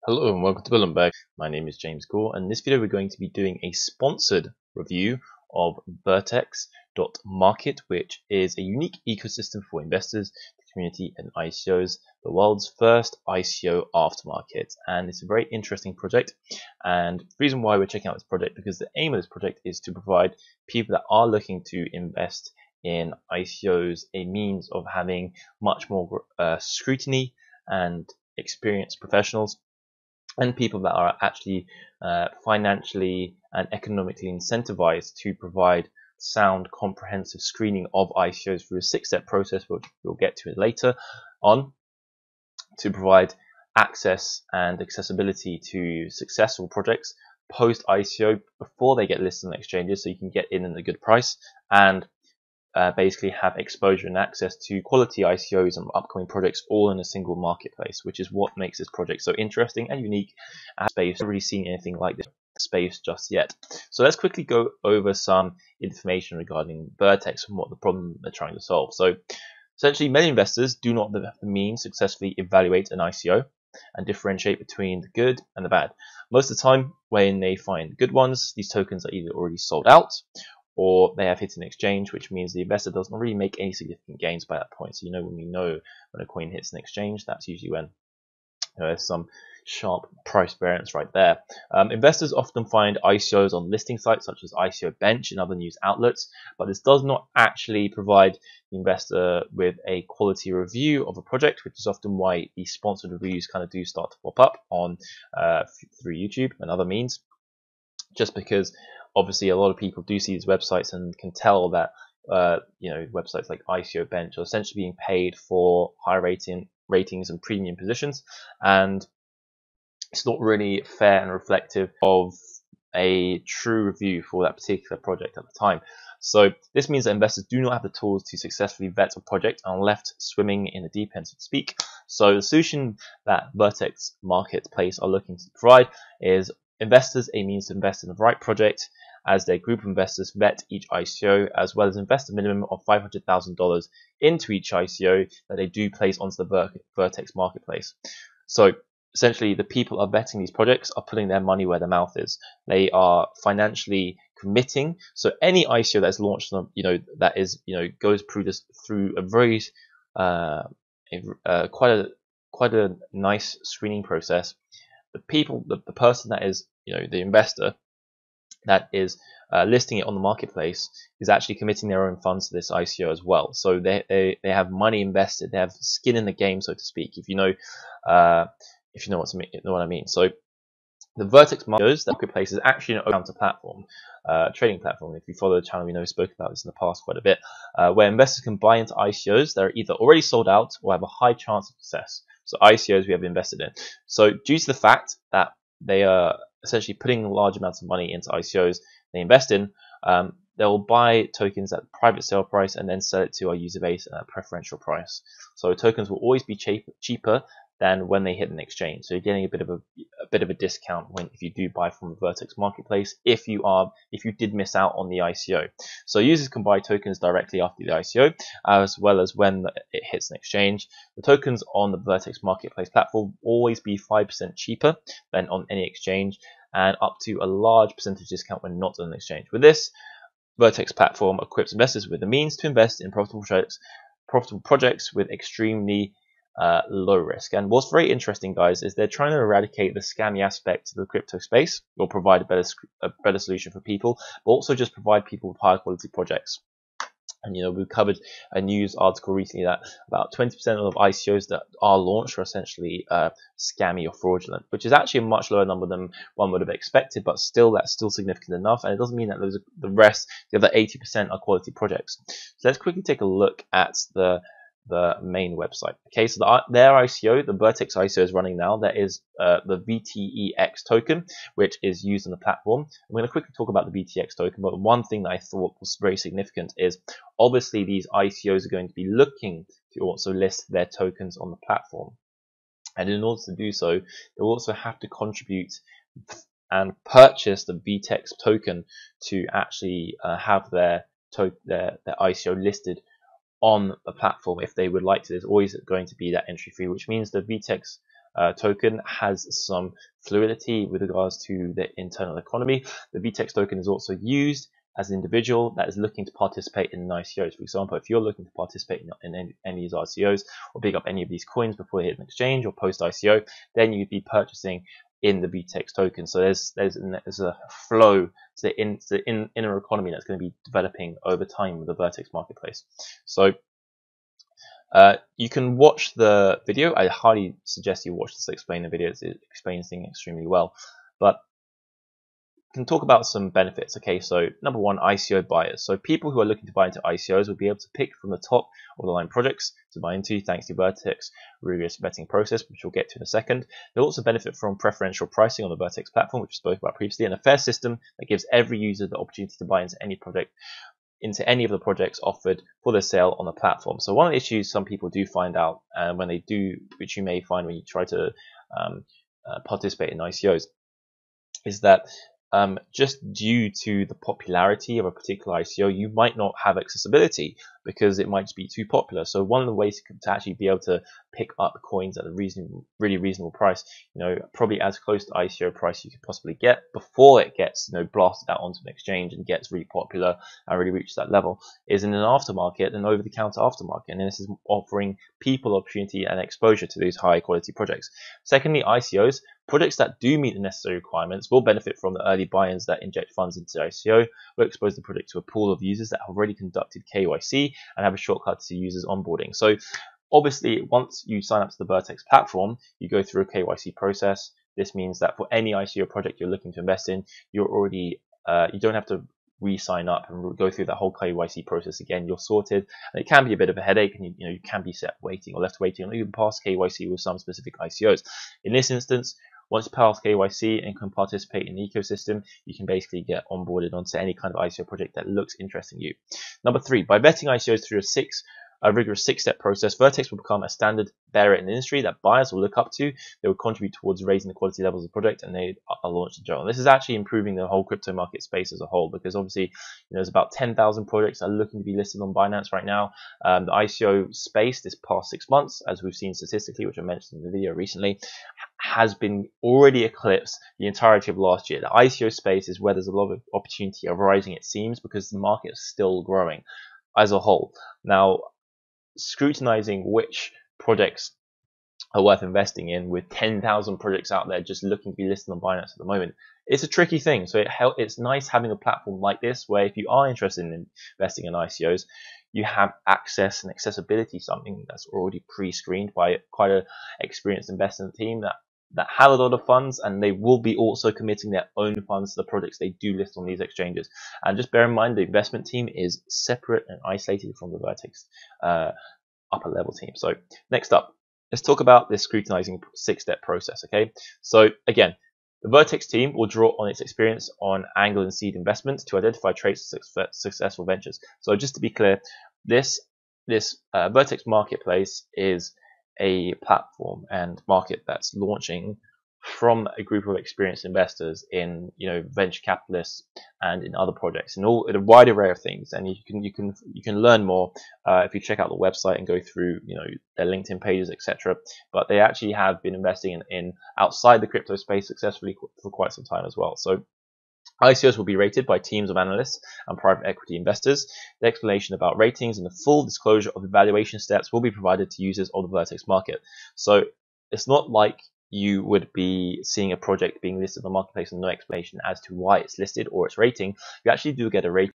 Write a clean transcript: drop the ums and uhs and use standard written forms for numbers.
Hello and welcome to Bullenberg. My name is James Gore, and in this video we're going to be doing a sponsored review of Vertex.market, which is a unique ecosystem for investors, the community, and ICOs, the world's first ICO aftermarket. And it's a very interesting project. And the reason why we're checking out this project, because the aim of this project is to provide people that are looking to invest in ICOs a means of having much more scrutiny and experienced professionals and people that are actually financially and economically incentivized to provide sound, comprehensive screening of ICOs through a 6-step process, which we'll get to later on, to provide access and accessibility to successful projects post ICO before they get listed on exchanges, so you can get in at a good price and basically have exposure and access to quality ICOs and upcoming projects all in a single marketplace, which is what makes this project so interesting and unique. Space, I've not really seen anything like this space just yet. So let's quickly go over some information regarding Vertex and what the problem they're trying to solve. So essentially, many investors do not have the means to successfully evaluate an ICO and differentiate between the good and the bad. Most of the time, when they find good ones, these tokens are either already sold out or they have hit an exchange, which means the investor doesn't really make any significant gains by that point. So when a coin hits an exchange, that's usually when there's some sharp price variance right there. Investors often find ICOs on listing sites such as ICO Bench and other news outlets, but this does not actually provide the investor with a quality review of a project, which is often why these sponsored reviews kind of do start to pop up on through YouTube and other means, just because obviously a lot of people do see these websites and can tell that websites like ICO Bench are essentially being paid for high ratings and premium positions, and it's not really fair and reflective of a true review for that particular project at the time. So this means that investors do not have the tools to successfully vet a project and are left swimming in the deep end, so to speak. So the solution that Vertex Marketplace are looking to provide is investors a means to invest in the right project as their group of investors vet each ICO, as well as invest a minimum of $500,000 into each ICO that they do place onto the Vertex Marketplace. So essentially, the people are vetting these projects are putting their money where their mouth is. They are financially committing. So any ICO that's launched, that is, goes through a very quite a nice screening process. The person that is, the investor that is listing it on the marketplace is actually committing their own funds to this ICO as well. So they have money invested, they have skin in the game, so to speak. If you know what I mean. So the Vertex Marketplace is actually an over-the-counter platform, trading platform. If you follow the channel, we spoke about this in the past quite a bit, where investors can buy into ICOs that are either already sold out or have a high chance of success. So ICOs we have invested in. So due to the fact that they are essentially putting large amounts of money into ICOs they invest in, they'll buy tokens at private sale price and then sell it to our user base at a preferential price. So tokens will always be cheaper than when they hit an exchange. So you're getting a bit of a discount if you do buy from the Vertex Marketplace if you did miss out on the ICO. So users can buy tokens directly after the ICO, as well as when it hits an exchange. The tokens on the Vertex Marketplace platform will always be 5% cheaper than on any exchange, and up to a large percentage discount when not on an exchange. With this, Vertex platform equips investors with the means to invest in profitable projects with extremely low risk. And what's very interesting, guys, is they're trying to eradicate the scammy aspect of the crypto space, or provide a better solution for people, but also just provide people with higher quality projects. And we've covered a news article recently that about 20% of ICOs that are launched are essentially scammy or fraudulent, which is actually a much lower number than one would have expected, but that's still significant enough. And it doesn't mean that the other 80% are quality projects. So let's quickly take a look at the main website. Okay, so their ICO, the Vertex ICO is running now. That is the VTEX token, which is used on the platform. I'm going to quickly talk about the VTEX token, but one thing that I thought was very significant is obviously these ICOs are going to be looking to also list their tokens on the platform. And in order to do so, they'll also have to contribute and purchase the VTEX token to actually have their ICO listed on the platform if they would like to. There's always going to be that entry fee, which means the VTEX token has some fluidity with regards to the internal economy. The VTEX token is also used as an individual that is looking to participate in ICOs. For example, if you're looking to participate in any of these ICOs or pick up any of these coins before they hit an exchange or post ICO, then you'd be purchasing in the VTEX token. So there's a flow to the inner economy that's going to be developing over time with the Vertex marketplace. So you can watch the video. I highly suggest you watch this explain the video. It explains things extremely well. But can talk about some benefits. Okay, so number one, ICO buyers. So people who are looking to buy into ICOs will be able to pick from the top of the line projects to buy into thanks to Vertex rigorous vetting process, which we'll get to in a second. They'll also benefit from preferential pricing on the Vertex platform, which we spoke about previously, and a fair system that gives every user the opportunity to buy into any project, into any of the projects offered for the sale on the platform. So one of the issues some people do find out, when they do, which you may find when you try to participate in ICOs, is that just due to the popularity of a particular ICO, you might not have accessibility because it might just be too popular. So one of the ways to actually be able to pick up coins at a really reasonable price, probably as close to ICO price you could possibly get before it gets, blasted out onto an exchange and gets really popular and really reaches that level, is in an aftermarket, an over-the-counter aftermarket. And this is offering people opportunity and exposure to these high quality projects. Secondly, ICOs. Projects that do meet the necessary requirements will benefit from the early buy-ins that inject funds into the ICO, will expose the project to a pool of users that have already conducted KYC and have a shortcut to users onboarding. So obviously, once you sign up to the Vertex platform, you go through a KYC process. This means that for any ICO project you're looking to invest in, you're already you don't have to re-sign up and go through that whole KYC process again. You're sorted, and it can be a bit of a headache, and you can be set waiting or left waiting or even past KYC with some specific ICOs. In this instance, once you pass KYC and can participate in the ecosystem, you can basically get onboarded onto any kind of ICO project that looks interesting to you. Number three, by vetting ICOs through a rigorous six-step process, Vertex will become a standard bearer in the industry that buyers will look up to. They will contribute towards raising the quality levels of the project, and they are launched in general. This is actually improving the whole crypto market space as a whole, because obviously there's about 10,000 projects that are looking to be listed on Binance right now. The ICO space this past 6 months, as we've seen statistically, which I mentioned in the video recently, has been already eclipsed the entirety of last year. The ICO space is where there's a lot of opportunity arising, it seems, because the market is still growing as a whole. Now, scrutinizing which projects are worth investing in with 10,000 projects out there just looking to be listed on Binance at the moment, it's a tricky thing. So it's nice having a platform like this where if you are interested in investing in ICOs, you have access and accessibility, something that's already pre-screened by quite an experienced investment team that have a lot of funds, and they will be also committing their own funds to the projects they do list on these exchanges. And just bear in mind, the investment team is separate and isolated from the Vertex upper level team. So next up, let's talk about this scrutinizing six-step process. Okay, so again, the Vertex team will draw on its experience on angel and seed investments to identify traits of successful ventures. So just to be clear, this Vertex marketplace is a platform and market that's launching from a group of experienced investors in venture capitalists and in other projects and in a wide array of things. And you can learn more if you check out the website and go through their LinkedIn pages, etc. But they actually have been investing in outside the crypto space successfully for quite some time as well. So ICOs will be rated by teams of analysts and private equity investors. The explanation about ratings and the full disclosure of evaluation steps will be provided to users of the Vertex market. So it's not like you would be seeing a project being listed on the marketplace and no explanation as to why it's listed or its rating. You actually do get a rating